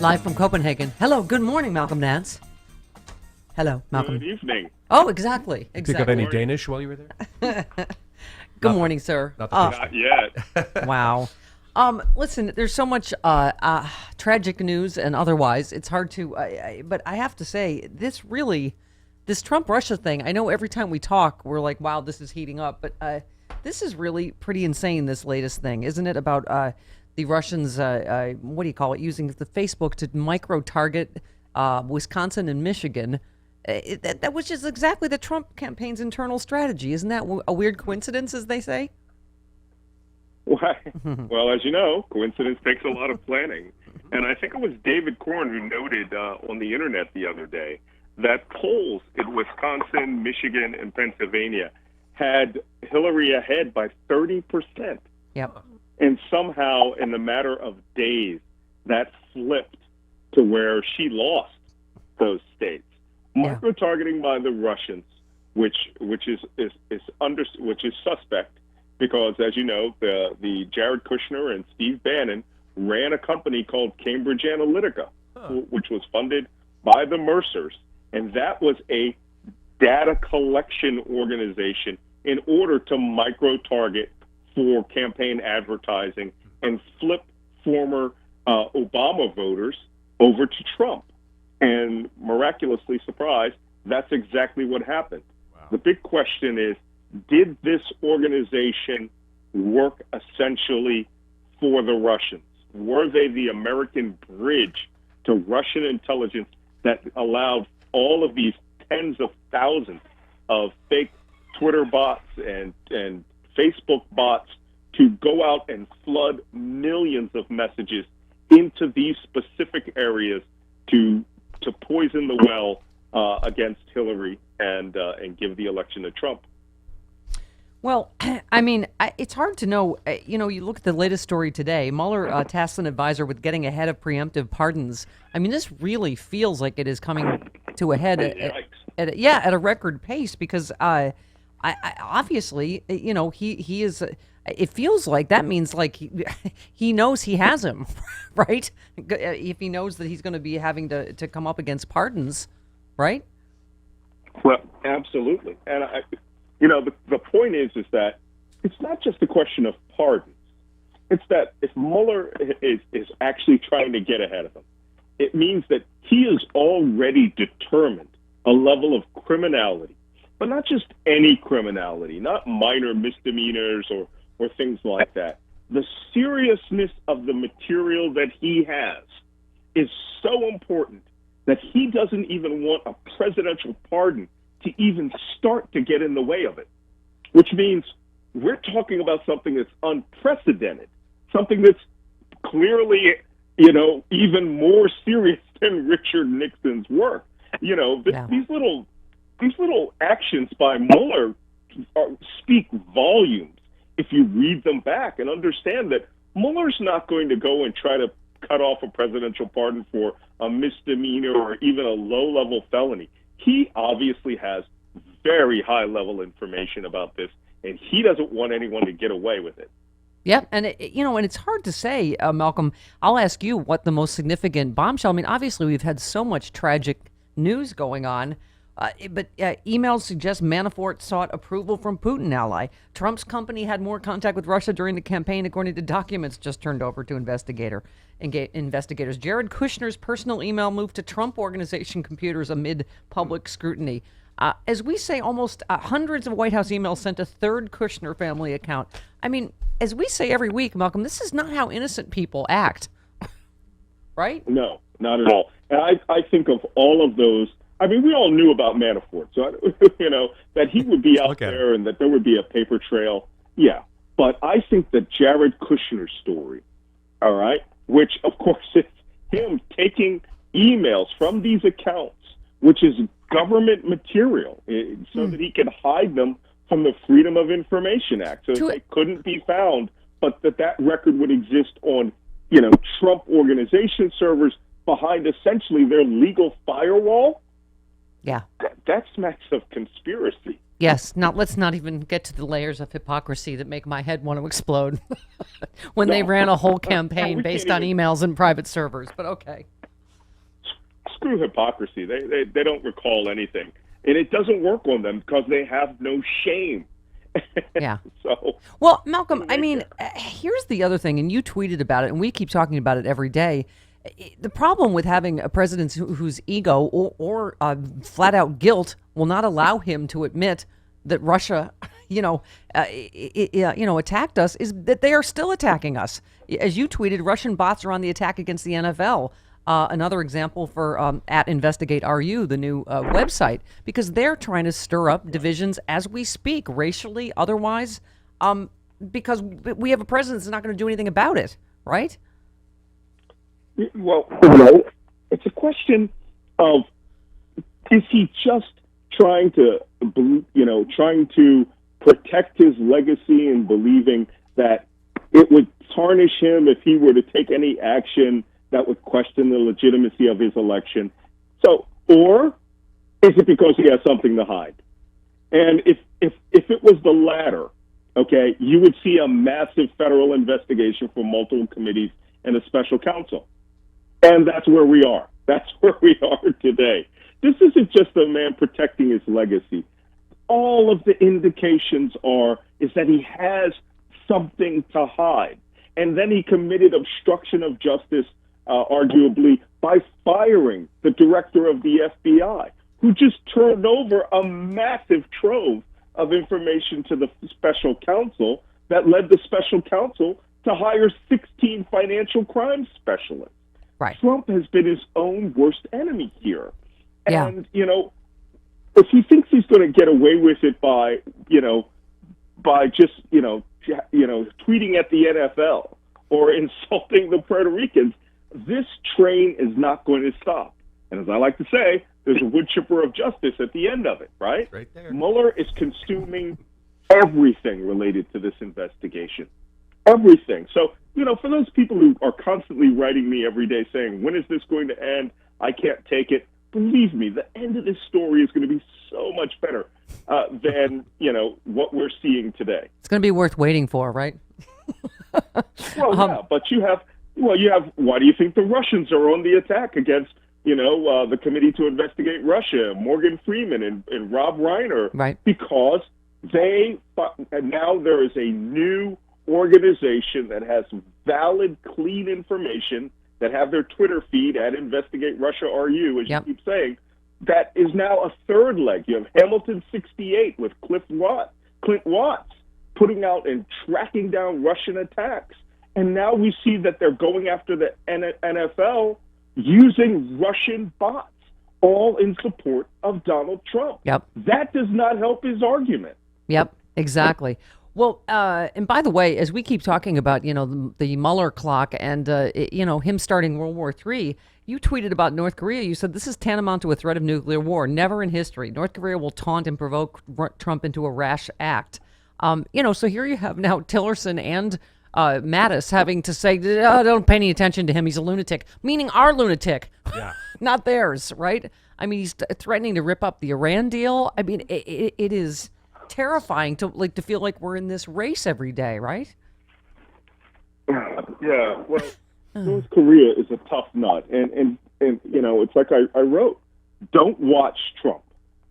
Live from Copenhagen. Hello, good morning, Malcolm Nance. Hello, Malcolm. Good evening. Oh, exactly. Pick up any Danish while you were there? Good morning, sir. Not yet. Wow. Listen, there's so much tragic news and otherwise. It's hard to, but I have to say, this Trump-Russia thing, I know every time we talk, we're like, wow, this is heating up. But this is really pretty insane, this latest thing, isn't it? About the Russians, what do you call it, using the Facebook to micro-target Wisconsin and Michigan. That was just exactly the Trump campaign's internal strategy. Isn't that a weird coincidence, as they say? Well, as you know, coincidence takes a lot of planning. And I think it was David Corn who noted on the internet the other day that polls in Wisconsin, Michigan, and Pennsylvania had Hillary ahead by 30%. Yep. And somehow, in the matter of days, that flipped to where she lost those states. Micro-targeting by the Russians, which is suspect, because as you know, the Jared Kushner and Steve Bannon ran a company called Cambridge Analytica, which was funded by the Mercers, and that was a data collection organization in order to micro-target for campaign advertising and flip former Obama voters over to Trump. And miraculously surprised, that's exactly what happened. Wow. The big question is, did this organization work essentially for the Russians? Were they the American bridge to Russian intelligence that allowed all of these tens of thousands of fake Twitter bots and Facebook bots to go out and flood millions of messages into these specific areas to poison the well against Hillary and give the election to Trump? Well, I mean, it's hard to know. You look at the latest story today. Mueller tasked an advisor with getting ahead of preemptive pardons. I mean, this really feels like it is coming to a head at a record pace because obviously, he is. It feels like that means like he knows he has him, right? If he knows that he's going to be having to come up against pardons, right? Well, absolutely. And the point is that it's not just a question of pardons. It's that if Mueller is actually trying to get ahead of him, it means that he is already determined a level of criminality, but not just any criminality, not minor misdemeanors or things like that. The seriousness of the material that he has is so important that he doesn't even want a presidential pardon to even start to get in the way of it, which means we're talking about something that's unprecedented, something that's clearly, even more serious than Richard Nixon's work. These little actions by Mueller speak volumes if you read them back and understand that Mueller's not going to go and try to cut off a presidential pardon for a misdemeanor or even a low-level felony. He obviously has very high-level information about this, and he doesn't want anyone to get away with it. Yep, and and it's hard to say, Malcolm. I'll ask you what the most significant bombshell. I mean, obviously we've had so much tragic news going on, but emails suggest Manafort sought approval from Putin ally. Trump's company had more contact with Russia during the campaign, according to documents just turned over to investigators. Jared Kushner's personal email moved to Trump Organization computers amid public scrutiny. As we say, almost hundreds of White House emails sent a third Kushner family account. I mean, as we say every week, Malcolm, this is not how innocent people act, right? No, not at all. And I think of all of those. I mean, we all knew about Manafort, so that he would be out there and that there would be a paper trail. Yeah, but I think that Jared Kushner's story, all right, which of course is him taking emails from these accounts, which is government material, so that he can hide them from the Freedom of Information Act, so that they couldn't be found, but that record would exist on, Trump Organization servers behind essentially their legal firewall. Yeah. That smacks of conspiracy. Yes. Now, let's not even get to the layers of hypocrisy that make my head want to explode when they ran a whole campaign based on emails and private servers. But okay. screw hypocrisy. They don't recall anything, and it doesn't work on them because they have no shame. Yeah. So, well, Malcolm, I mean, here's the other thing, and you tweeted about it, and we keep talking about it every day. The problem with having a president whose ego or flat out guilt will not allow him to admit that Russia, attacked us is that they are still attacking us. As you tweeted, Russian bots are on the attack against the NFL. Another example for at InvestigateRU, the new website, because they're trying to stir up divisions as we speak, racially, otherwise, because we have a president that's not going to do anything about it, right? Well, it's a question of, is he just trying to protect his legacy and believing that it would tarnish him if he were to take any action that would question the legitimacy of his election? So, or is it because he has something to hide? And if it was the latter, okay, you would see a massive federal investigation from multiple committees and a special counsel. And that's where we are. That's where we are today. This isn't just a man protecting his legacy. All of the indications is that he has something to hide. And then he committed obstruction of justice, arguably, by firing the director of the FBI, who just turned over a massive trove of information to the special counsel that led the special counsel to hire 16 financial crime specialists. Right. Trump has been his own worst enemy here. Yeah. And, if he thinks he's going to get away with it by just, tweeting at the NFL or insulting the Puerto Ricans, this train is not going to stop. And as I like to say, there's a wood chipper of justice at the end of it, right? Right there. Mueller is consuming everything related to this investigation. Everything. So, for those people who are constantly writing me every day saying, when is this going to end? I can't take it. Believe me, the end of this story is going to be so much better than, what we're seeing today. It's going to be worth waiting for, right? Well, yeah, but you have, why do you think the Russians are on the attack against, the Committee to Investigate Russia, Morgan Freeman and Rob Reiner? Right. Because now there is a new organization that has valid, clean information, that have their Twitter feed at Investigate Russia RU, as you keep saying, that is now a third leg. You have Hamilton 68 with Clint Watts putting out and tracking down Russian attacks. And now we see that they're going after the NFL using Russian bots, all in support of Donald Trump. Yep. That does not help his argument. Yep, exactly. Well, and by the way, as we keep talking about, the Mueller clock and, him starting World War III, you tweeted about North Korea. You said this is tantamount to a threat of nuclear war. Never in history. North Korea will taunt and provoke Trump into a rash act. So here you have now Tillerson and Mattis having to say, oh, don't pay any attention to him. He's a lunatic, meaning our lunatic, not theirs, right? I mean, he's threatening to rip up the Iran deal. I mean, it is terrifying to feel like we're in this race every day, right? Yeah, well, North Korea is a tough nut, and it's like I wrote, don't watch Trump,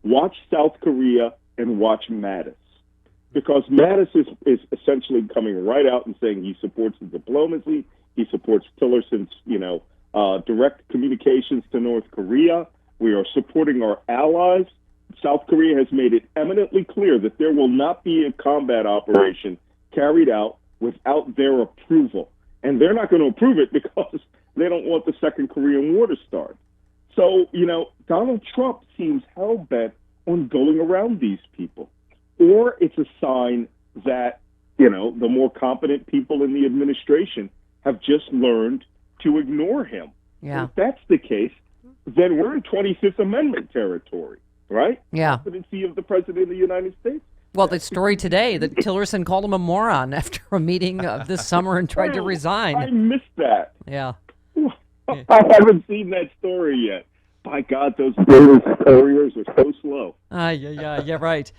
watch South Korea and watch Mattis, because Mattis is essentially coming right out and saying he supports the diplomacy, he supports Tillerson's direct communications to North Korea. We are supporting our allies. South Korea has made it eminently clear that there will not be a combat operation carried out without their approval. And they're not going to approve it because they don't want the Second Korean War to start. So, Donald Trump seems hell-bent on going around these people. Or it's a sign that, the more competent people in the administration have just learned to ignore him. Yeah. If that's the case, then we're in 25th Amendment territory. Right? Yeah. Presidency of the President of the United States. Well, the story today that Tillerson called him a moron after a meeting this summer and tried to resign. I missed that. Yeah. I haven't seen that story yet. By God, those couriers are so slow. Yeah, right.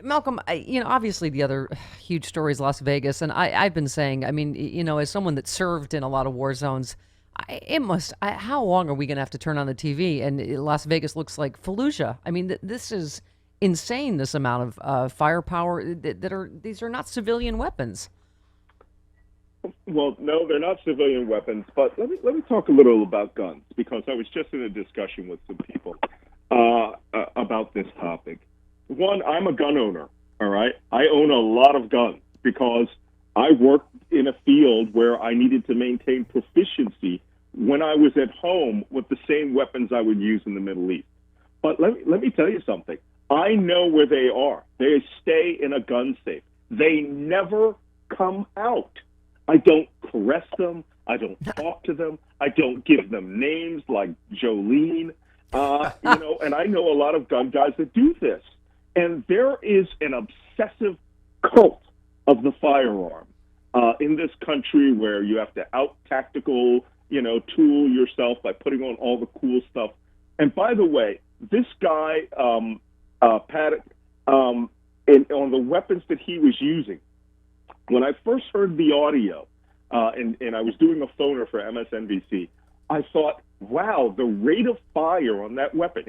Malcolm, obviously the other huge story is Las Vegas, and I've been saying, I mean, as someone that served in a lot of war zones, It must. How long are we going to have to turn on the TV and Las Vegas looks like Fallujah? I mean, this is insane. This amount of firepower these are not civilian weapons. Well, no, they're not civilian weapons. But let me talk a little about guns, because I was just in a discussion with some people about this topic. One, I'm a gun owner. All right, I own a lot of guns because I worked in a field where I needed to maintain proficiency when I was at home with the same weapons I would use in the Middle East. But let me tell you something. I know where they are. They stay in a gun safe. They never come out. I don't caress them. I don't talk to them. I don't give them names like Jolene. And I know a lot of gun guys that do this. And there is an obsessive cult of the firearm in this country where you have to out-tactical, tool yourself by putting on all the cool stuff. And by the way, this guy, Paddock, on the weapons that he was using, when I first heard the audio, and I was doing a phoner for MSNBC, I thought, wow, the rate of fire on that weapon,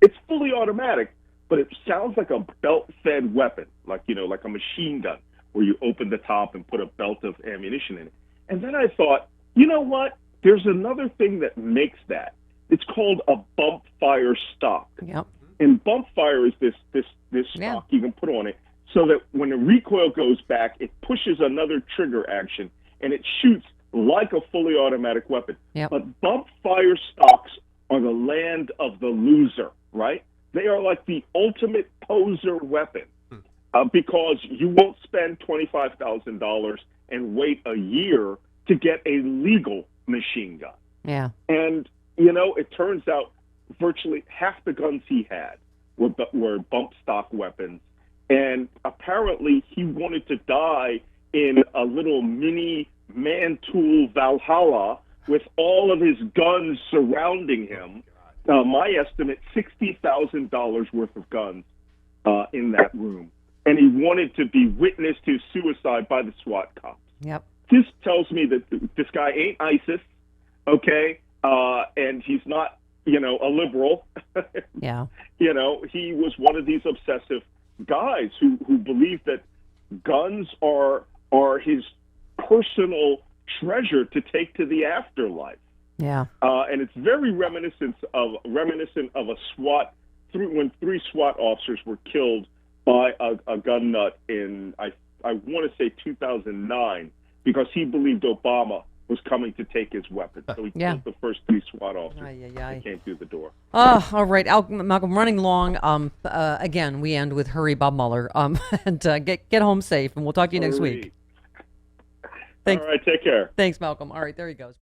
it's fully automatic, but it sounds like a belt-fed weapon, like a machine gun, where you open the top and put a belt of ammunition in it. And then I thought, you know what? There's another thing that makes that. It's called a bump fire stock. Yep. And bump fire is this stock you can put on it so that when the recoil goes back, it pushes another trigger action and it shoots like a fully automatic weapon. Yep. But bump fire stocks are the land of the loser, right? They are like the ultimate poser weapon because you won't spend $25,000 and wait a year to get a legal machine gun. Yeah. And, it turns out virtually half the guns he had were bump stock weapons. And apparently he wanted to die in a little mini man-tool Valhalla with all of his guns surrounding him. My estimate, $60,000 worth of guns in that room. And he wanted to be witness to suicide by the SWAT cops. Yep. This tells me that this guy ain't ISIS, okay? And he's not, a liberal. Yeah. He was one of these obsessive guys who believed that guns are his personal treasure to take to the afterlife. Yeah. And it's very reminiscent of a SWAT when 3 SWAT officers were killed by a gun nut in I want to say 2009 because he believed Obama was coming to take his weapon. So he killed the first 3 SWAT officers. They came through the door. All right, Malcolm, running long. Again, we end with hurry, Bob Mueller. And get home safe, and we'll talk to you next week. All right, take care. Thanks, Malcolm. All right, there he goes.